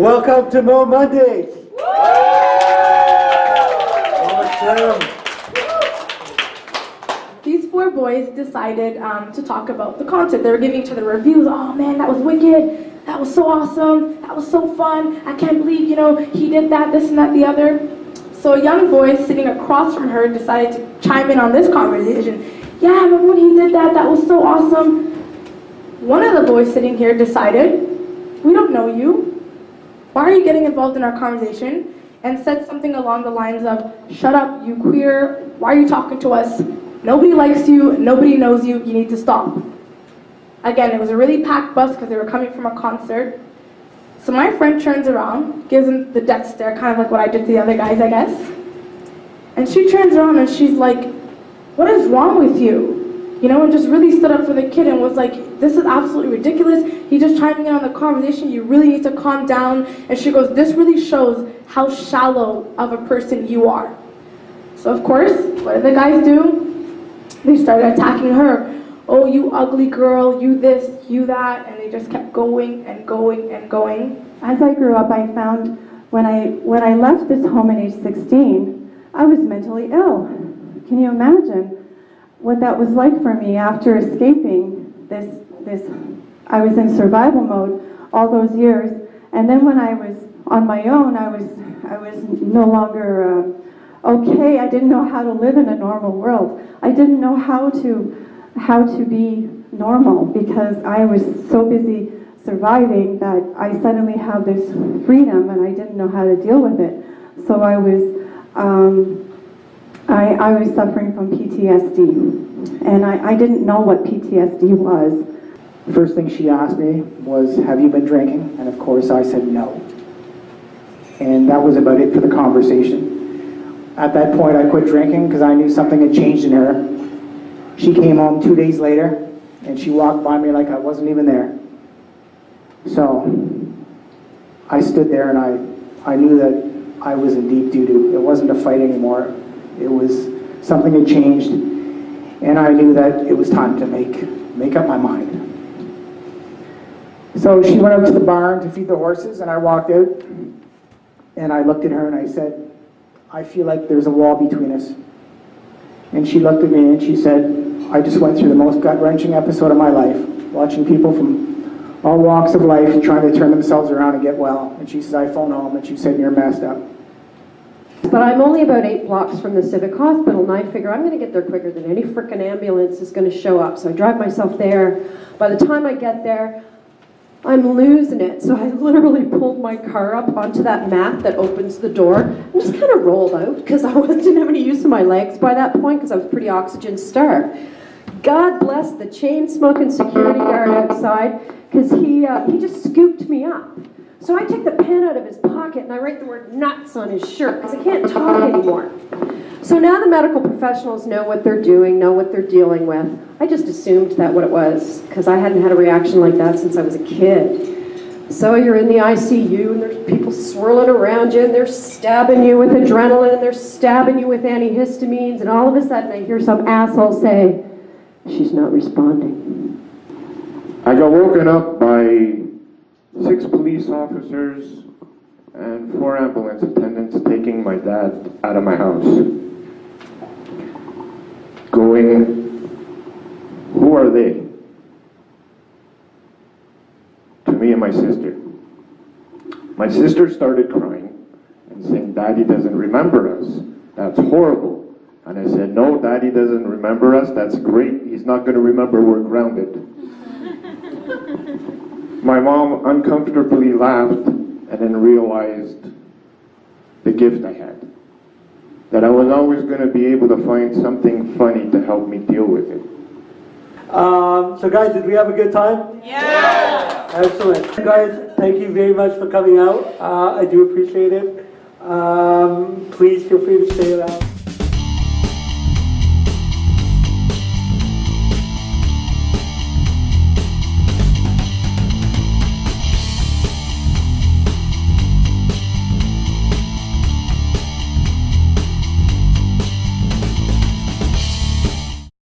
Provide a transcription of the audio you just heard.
Welcome to Momondays. Awesome. These four boys decided to talk about the concert. They were giving each other reviews. Oh man, that was wicked. That was so awesome. That was so fun. I can't believe, he did that, this and that, the other. So a young boy sitting across from her decided to chime in on this conversation. Yeah, remember when he did that? That was so awesome. One of the boys sitting here decided, we don't know you. Why are you getting involved in our conversation? And said something along the lines of, shut up, you queer. Why are you talking to us? Nobody likes you. Nobody knows you. You need to stop. Again, it was a really packed bus because they were coming from a concert. So my friend turns around, gives him the death stare, kind of like what I did to the other guys, I guess. And she turns around and she's like, what is wrong with you? And just really stood up for the kid and was like, this is absolutely ridiculous. He's just chiming in on the conversation. You really need to calm down. And she goes, this really shows how shallow of a person you are. So of course, what did the guys do? They started attacking her. Oh, you ugly girl, you this, you that. And they just kept going and going and going. As I grew up, I found when I left this home at age 16, I was mentally ill. Can you imagine what that was like for me after escaping this, I was in survival mode all those years, and then when I was on my own, I was no longer okay. I didn't know how to live in a normal world. I didn't know how to be normal because I was so busy surviving that I suddenly have this freedom and I didn't know how to deal with it. So I was suffering from PTSD, and I didn't know what PTSD was. The first thing she asked me was, have you been drinking? And of course I said no. And that was about it for the conversation. At that point I quit drinking because I knew something had changed in her. She came home 2 days later and she walked by me like I wasn't even there. So I stood there and I knew that I was in deep doo-doo. It wasn't a fight anymore. It was something had changed, and I knew that it was time to make up my mind. So she went out to the barn to feed the horses, and I walked out, and I looked at her and I said, I feel like there's a wall between us. And she looked at me and she said, I just went through the most gut-wrenching episode of my life, watching people from all walks of life trying to turn themselves around and get well. And she says, I phoned home and she said, you're messed up. But I'm only about 8 blocks from the Civic Hospital, and I figure I'm going to get there quicker than any frickin' ambulance is going to show up. So I drive myself there. By the time I get there, I'm losing it. So I literally pulled my car up onto that mat that opens the door and just kind of rolled out because I didn't have any use of my legs by that point because I was pretty oxygen starved. God bless the chain-smoking security guard outside because he just scooped me up. So I take the pen out of his pocket and I write the word nuts on his shirt because I can't talk anymore. So now the medical professionals know what they're doing, know what they're dealing with. I just assumed that what it was because I hadn't had a reaction like that since I was a kid. So you're in the ICU and there's people swirling around you and they're stabbing you with adrenaline and they're stabbing you with antihistamines, and all of a sudden I hear some asshole say, she's not responding. I got woken up by 6 police officers and 4 ambulance attendants taking my dad out of my house. Going, who are they? To me and my sister. My sister started crying and saying, Daddy doesn't remember us. That's horrible. And I said, no, Daddy doesn't remember us. That's great. He's not going to remember we're grounded. My mom uncomfortably laughed and then realized the gift I had. That I was always going to be able to find something funny to help me deal with it. So guys, did we have a good time? Yeah! Excellent. Guys, thank you very much for coming out. I do appreciate it. Please feel free to stay around.